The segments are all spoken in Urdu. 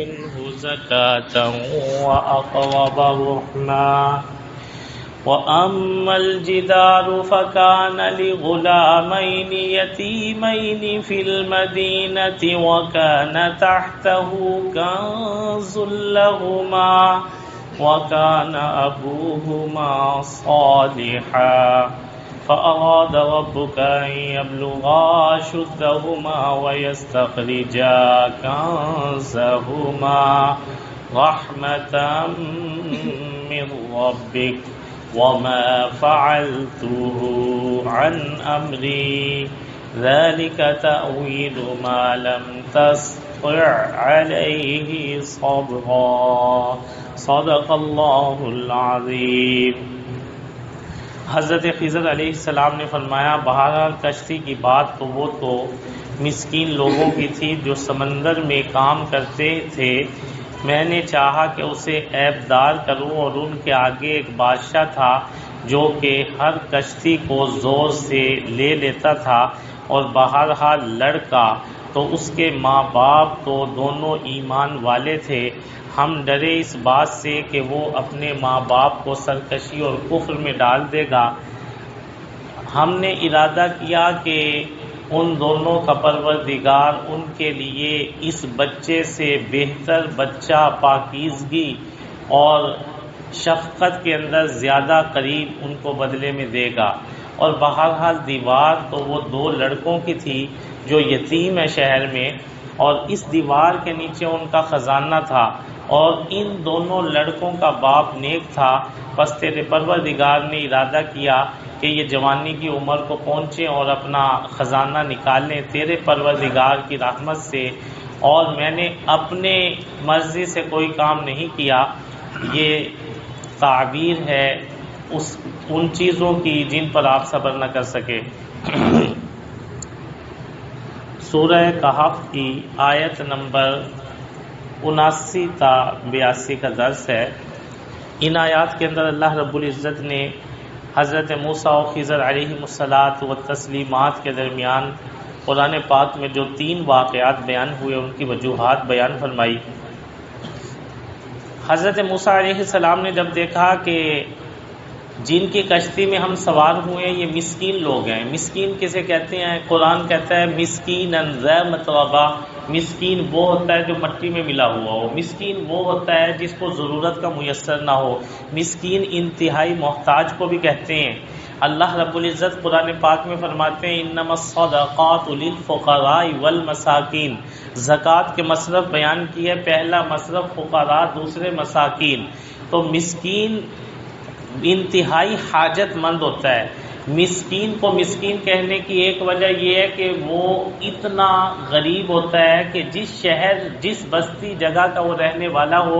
منه زكاة وأقرب رحما وأما الجدار فكان لغلامين يتيمين في المدينة وكان تحته كنز لهما وكان أبوهما صالحا فأراد ربك أن يبلغا أشدهما ويستخرجا كنزهما رحمة من ربك وما فعلته عن أمري ذلك تأويل ما لم تستطع عليه صبرا صدق اللہ العظیم۔ حضرت خضر علیہ السلام نے فرمایا بہرحال کشتی کی بات تو وہ تو مسکین لوگوں کی تھی جو سمندر میں کام کرتے تھے، میں نے چاہا کہ اسے عیب دار کروں، اور ان کے آگے ایک بادشاہ تھا جو کہ ہر کشتی کو زور سے لے لیتا تھا، اور بہرحال لڑکا تو اس کے ماں باپ تو دونوں ایمان والے تھے، ہم ڈرے اس بات سے کہ وہ اپنے ماں باپ کو سرکشی اور کفر میں ڈال دے گا۔ ہم نے ارادہ کیا کہ ان دونوں کا پروردگار ان کے لیے اس بچے سے بہتر بچہ پاکیزگی اور شفقت کے اندر زیادہ قریب ان کو بدلے میں دے گا۔ اور بہرحال دیوار تو وہ دو لڑکوں کی تھی جو یتیم ہے شہر میں، اور اس دیوار کے نیچے ان کا خزانہ تھا، اور ان دونوں لڑکوں کا باپ نیک تھا، بس تیرے پروردگار نے ارادہ کیا کہ یہ جوانی کی عمر کو پہنچیں اور اپنا خزانہ نکال لیں تیرے پروردگار کی رحمت سے، اور میں نے اپنے مرضی سے کوئی کام نہیں کیا۔ یہ تعبیر ہے ان چیزوں کی جن پر آپ صبر نہ کر سکے۔ سورہ کہف کی آیت نمبر 79 تا 82 کا درس ہے۔ ان آیات کے اندر اللہ رب العزت نے حضرت موسیٰ و خضر علیہ الصلاۃ والتسلیمات کے درمیان قرآن پاک میں جو 3 واقعات بیان ہوئے ان کی وجوہات بیان فرمائی۔ حضرت موسیٰ علیہ السلام نے جب دیکھا کہ جن کی کشتی میں ہم سوار ہوئے یہ مسکین لوگ ہیں، مسکین کسے کہتے ہیں؟ قرآن کہتا ہے مسکین ذا متربہ، مسکین وہ ہوتا ہے جو مٹی میں ملا ہوا ہو، مسکین وہ ہوتا ہے جس کو ضرورت کا میسر نہ ہو، مسکین انتہائی محتاج کو بھی کہتے ہیں۔ اللہ رب العزت قرآن پاک میں فرماتے ہیں انما الصدقات للفقراء والمساکین، زکوٰۃ کے مصرف بیان کی ہے، پہلا مصرف فقراء، دوسرے مساکین۔ تو مسکین انتہائی حاجت مند ہوتا ہے۔ مسکین کو مسکین کہنے کی ایک وجہ یہ ہے کہ وہ اتنا غریب ہوتا ہے کہ جس شہر جس بستی جگہ کا وہ رہنے والا ہو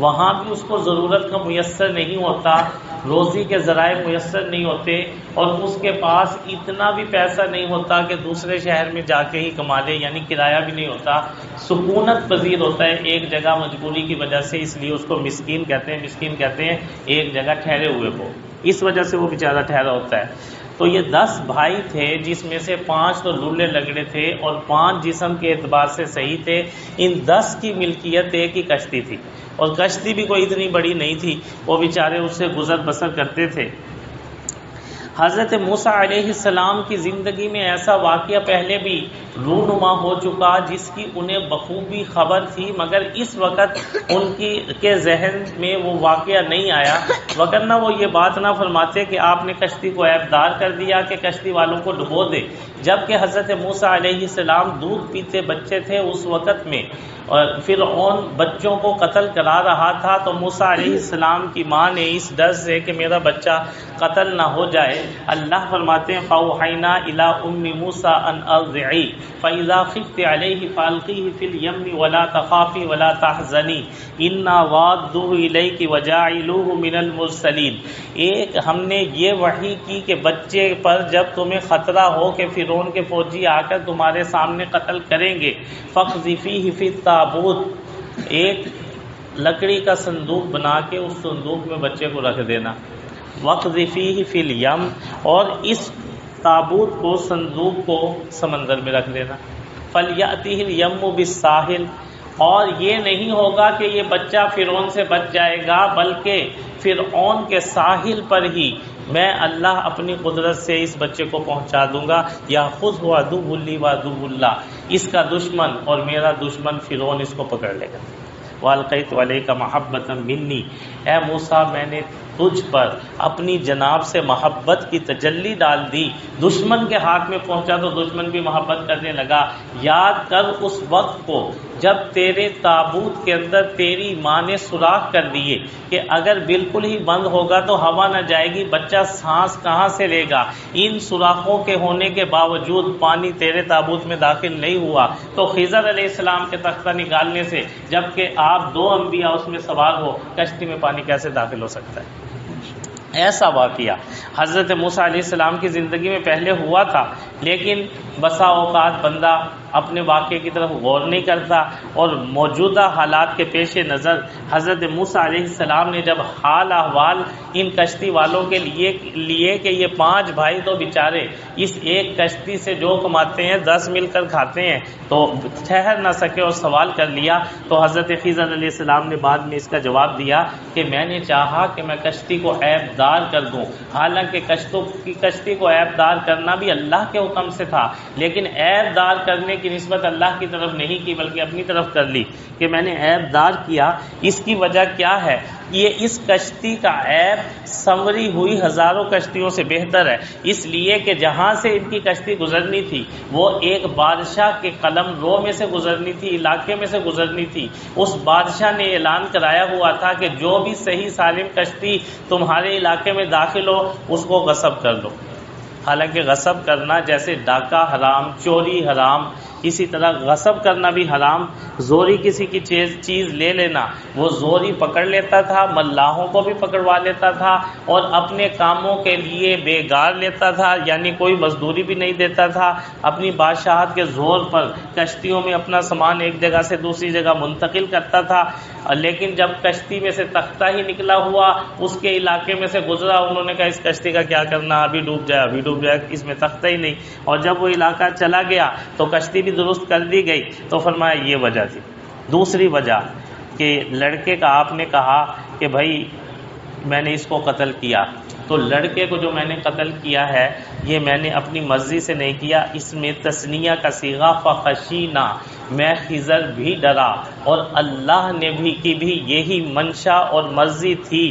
وہاں بھی اس کو ضرورت کا میسر نہیں ہوتا، روزی کے ذرائع میسر نہیں ہوتے، اور اس کے پاس اتنا بھی پیسہ نہیں ہوتا کہ دوسرے شہر میں جا کے ہی کما لے، یعنی کرایہ بھی نہیں ہوتا، سکونت پذیر ہوتا ہے ایک جگہ مجبوری کی وجہ سے، اس لیے اس کو مسکین کہتے ہیں۔ مسکین کہتے ہیں ایک جگہ ٹھہرے ہوئے کو، اس وجہ سے وہ بیچارہ ٹھہرا ہوتا ہے۔ تو یہ 10 بھائی تھے جس میں سے 5 تو لولے لگڑے تھے اور 5 جسم کے اعتبار سے صحیح تھے۔ ان 10 کی ملکیت ایک ہی کشتی تھی، اور کشتی بھی کوئی اتنی بڑی نہیں تھی، وہ بیچارے اس سے گزر بسر کرتے تھے۔ حضرت موسیٰ علیہ السلام کی زندگی میں ایسا واقعہ پہلے بھی رونما ہو چکا جس کی انہیں بخوبی خبر تھی، مگر اس وقت ان کے ذہن میں وہ واقعہ نہیں آیا، وگرنہ وہ یہ بات نہ فرماتے کہ آپ نے کشتی کو عیب دار کر دیا کہ کشتی والوں کو ڈبو دے، جبکہ حضرت موسیٰ علیہ السلام دودھ پیتے بچے تھے اس وقت میں، اور فرعون بچوں کو قتل کرا رہا تھا، تو موسیٰ علیہ السلام کی ماں نے اس ڈر سے کہ میرا بچہ قتل نہ ہو جائے، اللہ فرماتے ہیں فَأَوْحَيْنَا إِلَىٰ أُمِّ مُوسَىٰ أَنْ أَرْضِعِيهِ فَإِذَا خِفْتِ عَلَيْهِ فَأَلْقِيهِ فِي الْيَمِّ وَلَا تَخَافِي وَلَا تَحْزَنِي إِنَّا رَادُّوهُ إِلَيْكِ وَجَاعِلُوهُ مِنَ الْمُرْسَلِينَ۔ ایک ہم نے یہ وحی کی کہ بچے پر جب تمہیں خطرہ ہو کہ فرعون کے فوجی آ کر تمہارے سامنے قتل کریں گے، فَاقْذِفِيهِ فِي التَّابُوتِ، ایک لکڑی کا صندوق بنا کے اس صندوق میں بچے کو رکھ دینا، وَاقْذِفِيهِ فِي الْيَمِّ، اور اس تابوت کو صندوق کو سمندر میں رکھ دینا، فَلْيَأْتِهِ الْيَمُّ بِالسَّاحِلِ، اور یہ نہیں ہوگا کہ یہ بچہ فرعون سے بچ جائے گا، بلکہ فرعون کے ساحل پر ہی میں اللہ اپنی قدرت سے اس بچے کو پہنچا دوں گا۔ یا خود ہوا عدو لی و عدو اللہ، اس کا دشمن اور میرا دشمن فرعون اس کو پکڑ لے گا۔ وَأَلْقَيْتُ عَلَيْكَ مَحَبَّةً مِّنِّي، اے موسیٰ میں نے تجھ پر اپنی جناب سے محبت کی تجلی ڈال دی۔ دشمن کے ہاتھ میں پہنچا تو دشمن بھی محبت کرنے لگا۔ یاد کر اس وقت کو جب تیرے تابوت کے اندر تیری ماں نے سوراخ کر دیے کہ اگر بالکل ہی بند ہوگا تو ہوا نہ جائے گی، بچہ سانس کہاں سے لے گا۔ ان سوراخوں کے ہونے کے باوجود پانی تیرے تابوت میں داخل نہیں ہوا، تو خضر علیہ السلام کے تختہ نکالنے سے، جبکہ آپ 2 انبیاء اس میں سوار ہو، کشتی میں پانی کیسے داخل ہو سکتا ہے؟ ایسا واقعہ حضرت موسیٰ علیہ السلام کی زندگی میں پہلے ہوا تھا، لیکن بسا اوقات بندہ اپنے واقعے کی طرف غور نہیں کرتا، اور موجودہ حالات کے پیش نظر حضرت موسیٰ علیہ السلام نے جب حال احوال ان کشتی والوں کے لیے کہ یہ 5 بھائی تو بیچارے اس ایک کشتی سے جو کماتے ہیں 10 مل کر کھاتے ہیں، تو ٹھہر نہ سکے اور سوال کر لیا، تو حضرت خضر علیہ السلام نے بعد میں اس کا جواب دیا کہ میں نے چاہا کہ میں کشتی کو عیب دار کر دوں، حالانکہ کشتی کو عیب دار کرنا بھی اللہ کے حکم سے تھا، لیکن عیب دار کرنے کی نسبت اللہ کی طرف نہیں کی بلکہ اپنی طرف کر لی کہ میں نے عیب دار کیا۔ اس کی وجہ کیا ہے؟ یہ اس کشتی کا عیب سنوری ہوئی ہزاروں کشتیوں سے بہتر ہے، اس لیے کہ جہاں سے ان کی کشتی گزرنی تھی وہ ایک بادشاہ کے قلم رو میں سے گزرنی تھی، علاقے میں سے گزرنی تھی۔ اس بادشاہ نے اعلان کرایا ہوا تھا کہ جو بھی صحیح سالم کشتی تمہارے علاقے میں داخل ہو اس کو غصب کر لو۔ حالانکہ غصب کرنا جیسے ڈاکہ حرام، چوری حرام، اسی طرح غصب کرنا بھی حرام، زوری کسی کی چیز لے لینا، وہ زوری پکڑ لیتا تھا، ملاحوں کو بھی پکڑوا لیتا تھا اور اپنے کاموں کے لیے بےگار لیتا تھا، یعنی کوئی مزدوری بھی نہیں دیتا تھا، اپنی بادشاہت کے زور پر کشتیوں میں اپنا سامان ایک جگہ سے دوسری جگہ منتقل کرتا تھا۔ لیکن جب کشتی میں سے تختہ ہی نکلا ہوا اس کے علاقے میں سے گزرا، انہوں نے کہا اس کشتی کا کیا کرنا، ابھی ڈوب جائے ابھی ڈوب جائے، اس میں تختہ ہی نہیں، اور جب وہ علاقہ چلا گیا تو کشتی بھی درست کر دی گئی۔ تو فرمایا یہ وجہ تھی۔ دوسری وجہ کہ لڑکے کا آپ نے کہا کہ بھائی میں نے اس کو قتل کیا، تو لڑکے کو جو میں نے قتل کیا ہے یہ میں نے اپنی مرضی سے نہیں کیا، اس میں تثنیہ کا صیغہ فخشینا، میں خضر بھی ڈرا اور اللہ نے بھی یہی منشا اور مرضی تھی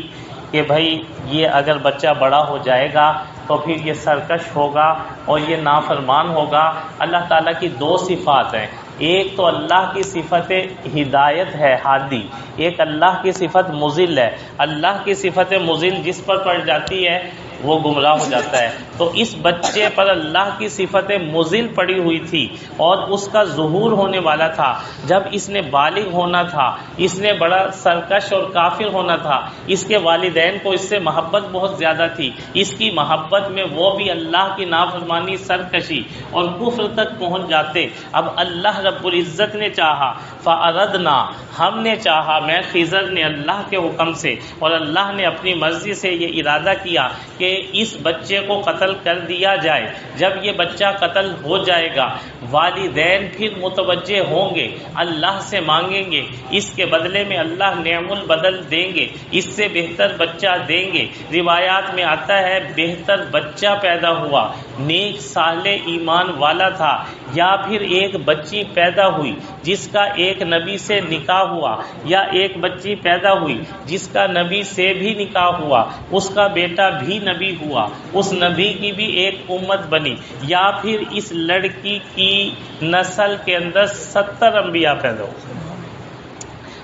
کہ بھائی یہ اگر بچہ بڑا ہو جائے گا تو پھر یہ سرکش ہوگا اور یہ نافرمان ہوگا۔ اللہ تعالیٰ کی 2 صفات ہیں، ایک تو اللہ کی صفت ہدایت ہے، ہادی، ایک اللہ کی صفت مضل ہے۔ اللہ کی صفت مضل جس پر پڑ جاتی ہے وہ گمراہ ہو جاتا ہے، تو اس بچے پر اللہ کی صفت مضل پڑی ہوئی تھی اور اس کا ظہور ہونے والا تھا جب اس نے بالغ ہونا تھا، اس نے بڑا سرکش اور کافر ہونا تھا، اس کے والدین کو اس سے محبت بہت زیادہ تھی، اس کی محبت میں وہ بھی اللہ کی نافرمانی، سرکشی اور کفر تک پہنچ جاتے۔ اب اللہ رب العزت نے چاہا، فَأَرَدْنَا، ہم نے چاہا، میں خضر نے اللہ کے حکم سے اور اللہ نے اپنی مرضی سے یہ ارادہ کیا کہ اس بچے کو قتل کر دیا جائے۔ جب یہ بچہ قتل ہو جائے گا والدین پھر متوجہ ہوں گے، اللہ سے مانگیں گے، اس کے بدلے میں اللہ نعم البدل دیں گے، اس سے بہتر بچہ دیں گے۔ روایات میں آتا ہے بہتر بچہ پیدا ہوا، نیک صالح ایمان والا تھا، یا پھر ایک بچی پیدا ہوئی جس کا ایک نبی سے نکاح ہوا، یا ایک بچی پیدا ہوئی جس کا نبی سے بھی نکاح ہوا، اس کا بیٹا بھی نبی ہوا، اس نبی کی بھی ایک امت بنی، یا پھر اس لڑکی کی نسل کے اندر 70 انبیاء پیدا ہوئے۔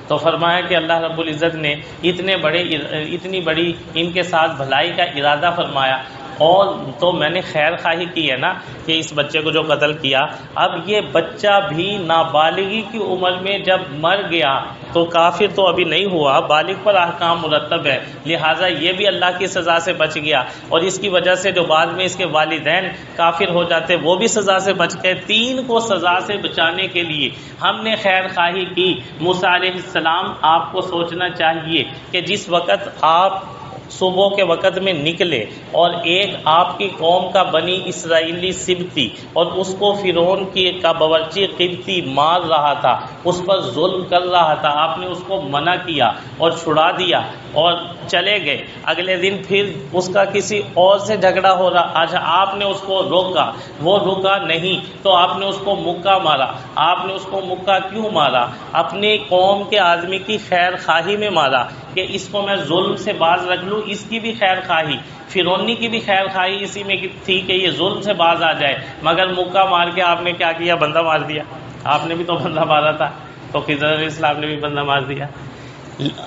تو فرمایا کہ اللہ رب العزت نے اتنی بڑی ان کے ساتھ بھلائی کا ارادہ فرمایا، اور تو میں نے خیر خواہی کی ہے نا کہ اس بچے کو جو قتل کیا، اب یہ بچہ بھی نابالغی کی عمر میں جب مر گیا تو کافر تو ابھی نہیں ہوا، بالغ پر احکام مرتب ہے، لہٰذا یہ بھی اللہ کی سزا سے بچ گیا، اور اس کی وجہ سے جو بعد میں اس کے والدین کافر ہو جاتے وہ بھی سزا سے بچ گئے۔ 3 کو سزا سے بچانے کے لیے ہم نے خیر خواہی کی۔ موسیٰ علیہ السلام، آپ کو سوچنا چاہیے کہ جس وقت آپ صبح کے وقت میں نکلے اور ایک آپ کی قوم کا بنی اسرائیلی سبتی اور اس کو فرعون کا باورچی قبطی مار رہا تھا، اس پر ظلم کر رہا تھا، آپ نے اس کو منع کیا اور چھڑا دیا اور چلے گئے۔ اگلے دن پھر اس کا کسی اور سے جھگڑا ہو رہا، اچھا آپ نے اس کو روکا، وہ رکا نہیں تو آپ نے اس کو مکہ مارا۔ آپ نے اس کو مکہ کیوں مارا؟ اپنی قوم کے آدمی کی خیر خواہی میں مارا کہ اس کو میں ظلم سے باز رکھ لوں، اس کی بھی خیر خواہی، فرعونی کی بھی خیر خواہی اسی میں تھی کہ یہ ظلم سے باز آ جائے، مگر مکہ مار کے آپ نے کیا کیا؟ بندہ مار دیا۔ آپ نے بھی تو بندہ مارا تھا، تو خضر علیہ السلام نے بھی بندہ مار دیا۔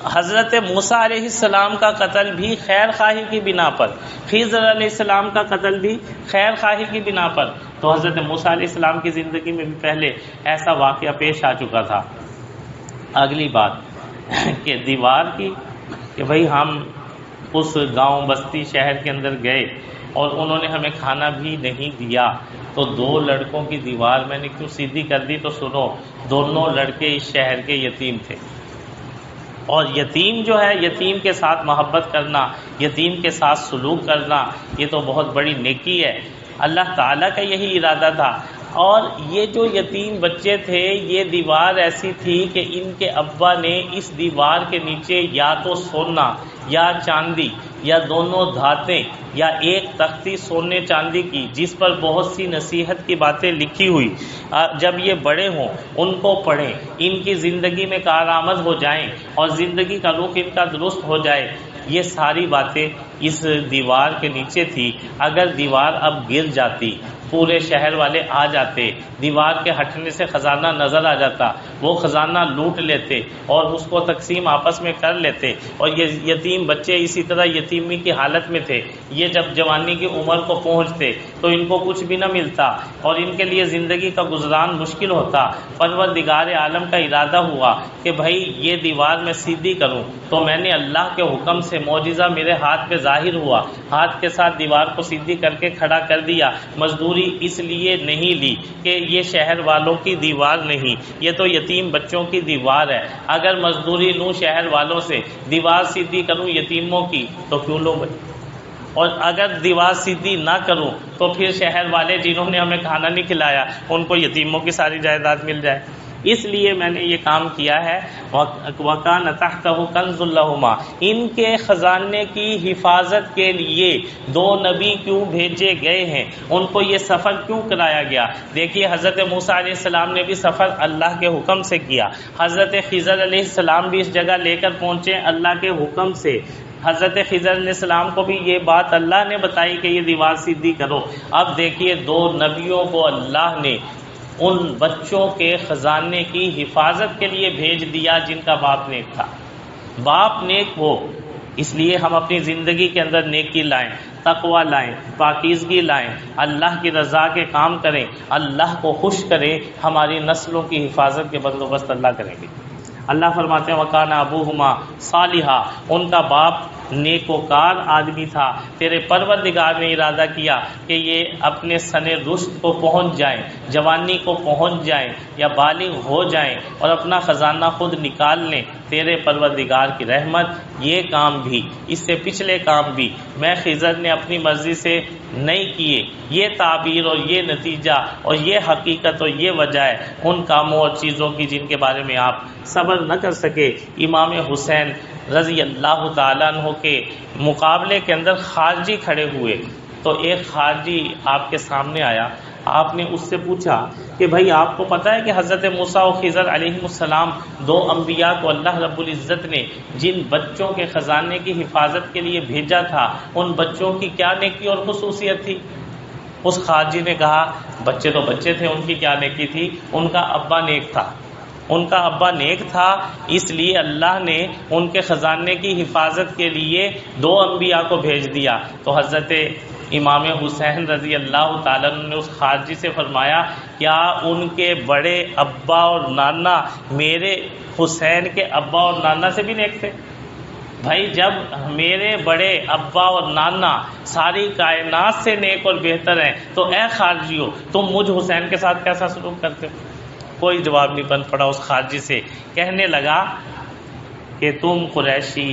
حضرت موسیٰ علیہ السلام کا قتل بھی خیر خواہی کی بنا پر، خضر علیہ السلام کا قتل بھی خیر خواہی کی بنا پر۔ تو حضرت موسیٰ علیہ السلام کی زندگی میں بھی پہلے ایسا واقعہ پیش آ چکا تھا۔ اگلی بات کہ دیوار کی، کہ بھئی ہم اس گاؤں بستی شہر کے اندر گئے اور انہوں نے ہمیں کھانا بھی نہیں دیا، تو 2 لڑکوں کی دیوار میں نے کیوں سیدھی کر دی؟ تو سنو، دونوں لڑکے اس شہر کے یتیم تھے، اور یتیم جو ہے، یتیم کے ساتھ محبت کرنا، یتیم کے ساتھ سلوک کرنا، یہ تو بہت بڑی نیکی ہے۔ اللہ تعالیٰ کا یہی ارادہ تھا۔ اور یہ جو یتیم بچے تھے، یہ دیوار ایسی تھی کہ ان کے ابا نے اس دیوار کے نیچے یا تو سونا یا چاندی یا دونوں دھاتیں یا ایک تختی سونے چاندی کی، جس پر بہت سی نصیحت کی باتیں لکھی ہوئی، جب یہ بڑے ہوں ان کو پڑھیں، ان کی زندگی میں کارآمد ہو جائیں اور زندگی کا رخ ان کا درست ہو جائے۔ یہ ساری باتیں اس دیوار کے نیچے تھی۔ اگر دیوار اب گر جاتی، پورے شہر والے آ جاتے، دیوار کے ہٹنے سے خزانہ نظر آ جاتا، وہ خزانہ لوٹ لیتے اور اس کو تقسیم آپس میں کر لیتے، اور یہ یتیم بچے اسی طرح یتیمی کی حالت میں تھے۔ یہ جب جوانی کی عمر کو پہنچتے تو ان کو کچھ بھی نہ ملتا اور ان کے لیے زندگی کا گزران مشکل ہوتا۔ پروردگار عالم کا ارادہ ہوا کہ بھائی یہ دیوار میں سیدھی کروں، تو میں نے اللہ کے حکم سے، معجزہ میرے ہاتھ پہ ظاہر ہوا، ہاتھ کے ساتھ دیوار کو سیدھی کر کے کھڑا کر دیا۔ مزدوری اس لیے نہیں لی کہ یہ شہر والوں کی دیوار نہیں، یہ تو یتیم بچوں کی دیوار ہے۔ اگر مزدوری لوں شہر والوں سے، دیوار سیدھی کروں یتیموں کی، تو کیوں لو بھائی؟ اور اگر دیوار سیدھی نہ کروں تو پھر شہر والے جنہوں نے ہمیں کھانا نہیں کھلایا، ان کو یتیموں کی ساری جائیداد مل جائے۔ اس لیے میں نے یہ کام کیا ہے۔ وَكَانَ تَحْتَهُ كَنْزٌ لَهُمَا، ان کے خزانے کی حفاظت کے لیے 2 نبی کیوں بھیجے گئے ہیں، ان کو یہ سفر کیوں کرایا گیا؟ دیکھیے حضرت موسیٰ علیہ السلام نے بھی سفر اللہ کے حکم سے کیا، حضرت خضر علیہ السلام بھی اس جگہ لے کر پہنچے اللہ کے حکم سے۔ حضرت خضر علیہ السلام کو بھی یہ بات اللہ نے بتائی کہ یہ دیوار سیدھی کرو۔ اب دیکھیے 2 نبیوں کو اللہ نے ان بچوں کے خزانے کی حفاظت کے لیے بھیج دیا جن کا باپ نیک تھا۔ باپ نیک ہو، اس لیے ہم اپنی زندگی کے اندر نیکی لائیں، تقوی لائیں، پاکیزگی لائیں، اللہ کی رضا کے کام کریں، اللہ کو خوش کریں، ہماری نسلوں کی حفاظت کے بندوبست اللہ کریں گے۔ اللہ فرماتے ہیں وَكَانَ أَبُوهُمَا صَالِحًا، ان کا باپ نیکوکار آدمی تھا۔ تیرے پروردگار نے ارادہ کیا کہ یہ اپنے سن رشد کو پہنچ جائیں، جوانی کو پہنچ جائیں یا بالغ ہو جائیں اور اپنا خزانہ خود نکال لیں۔ تیرے پروردگار کی رحمت، یہ کام بھی، اس سے پچھلے کام بھی میں خضر نے اپنی مرضی سے نہیں کیے۔ یہ تعبیر اور یہ نتیجہ اور یہ حقیقت اور یہ وجہ ہے ان کاموں اور چیزوں کی جن کے بارے میں آپ صبر نہ کر سکے۔ امام حسین رضی اللہ تعالیٰ عنہ کے مقابلے کے اندر خارجی کھڑے ہوئے، تو ایک خارجی آپ کے سامنے آیا، آپ نے اس سے پوچھا کہ بھائی آپ کو پتہ ہے کہ حضرت موسیٰ و خضر علیہ السلام 2 انبیاء کو اللہ رب العزت نے جن بچوں کے خزانے کی حفاظت کے لیے بھیجا تھا، ان بچوں کی کیا نیکی اور خصوصیت تھی؟ اس خارجی نے کہا بچے تو بچے تھے، ان کی کیا نیکی تھی؟ ان کا ابا نیک تھا، ان کا ابا نیک تھا، اس لیے اللہ نے ان کے خزانے کی حفاظت کے لیے 2 انبیاء کو بھیج دیا۔ تو حضرت امام حسین رضی اللہ تعالیٰ نے اس خارجی سے فرمایا کیا ان کے بڑے ابا اور نانا میرے حسین کے ابا اور نانا سے بھی نیک تھے؟ بھائی جب میرے بڑے ابا اور نانا ساری کائنات سے نیک اور بہتر ہیں، تو اے خارجیو تم مجھ حسین کے ساتھ کیسا سلوک کرتے ہو؟ کوئی جواب نہیں بن پڑا اس خارجی سے۔ کہنے لگا کہ تم قریشی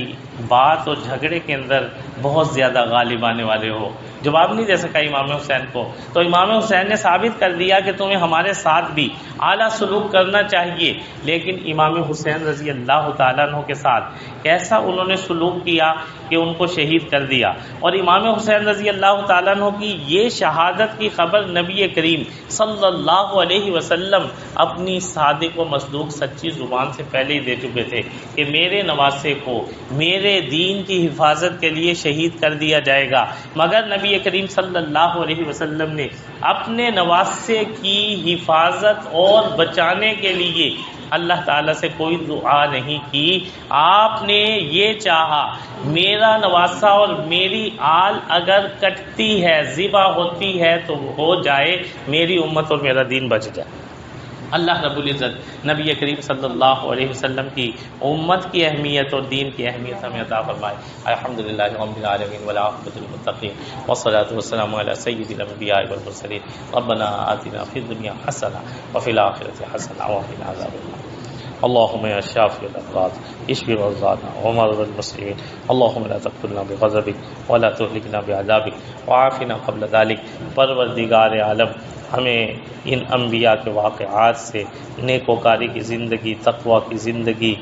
بات اور جھگڑے کے اندر بہت زیادہ غالب آنے والے ہو. جواب نہیں دے سکا امام حسین کو، تو امام حسین نے ثابت کر دیا کہ تمہیں ہمارے ساتھ بھی اعلیٰ سلوک کرنا چاہیے. لیکن امام حسین رضی اللہ تعالیٰ عنہ کے ساتھ کیسا انہوں نے سلوک کیا کہ ان کو شہید کر دیا. اور امام حسین رضی اللہ تعالیٰ عنہ کی یہ شہادت کی خبر نبی کریم صلی اللہ علیہ وسلم اپنی صادق و مصدوق سچی زبان سے پہلے ہی دے چکے تھے کہ میرے نواسے کو میرے دین کی حفاظت کے لیے شہید کر دیا جائے گا. مگر نبی کریم صلی اللہ علیہ وسلم نے اپنے نواسے کی حفاظت اور بچانے کے لیے اللہ تعالیٰ سے کوئی دعا نہیں کی. آپ نے یہ چاہا میرا نواسا اور میری آل اگر کٹتی ہے، ذبح ہوتی ہے تو ہو جائے، میری امت اور میرا دین بچ جائے. اللہ رب العزت نبی کریم صلی اللہ علیہ وسلم کی امت کی اہمیت اور دین کی اہمیت ہمیں عطا فرمائے. الحمدللہ رب العالمین والعاقبۃ للمتقین والصلاۃ والسلام علی سید الانبیاء والمرسلین. ربنا آتنا فی الدنیا حسنہ وفی الآخرۃ حسنہ وقنا عذاب النار. اللهم يا شافي الأمراض اشف مرضانا ومرضى المسلمين. اللهم لا تقتلنا بغضبك ولا تهلكنا بعذابك وعافنا قبل ذلك. پروردگار عالم ہمیں ان انبیاء کے واقعات سے نیکوکاری کی زندگی، تقوی کی زندگی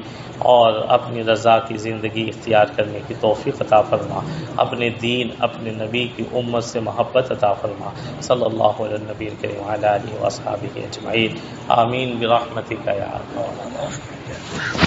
اور اپنی رضا کی زندگی اختیار کرنے کی توفیق عطا فرما. اپنے دین، اپنے نبی کی امت سے محبت عطا فرما. صلی اللہ علیہ نبی الکریم وعلی آلہ واصحابہ اجمعین. آمین برحمتک یا ارحم الراحمین.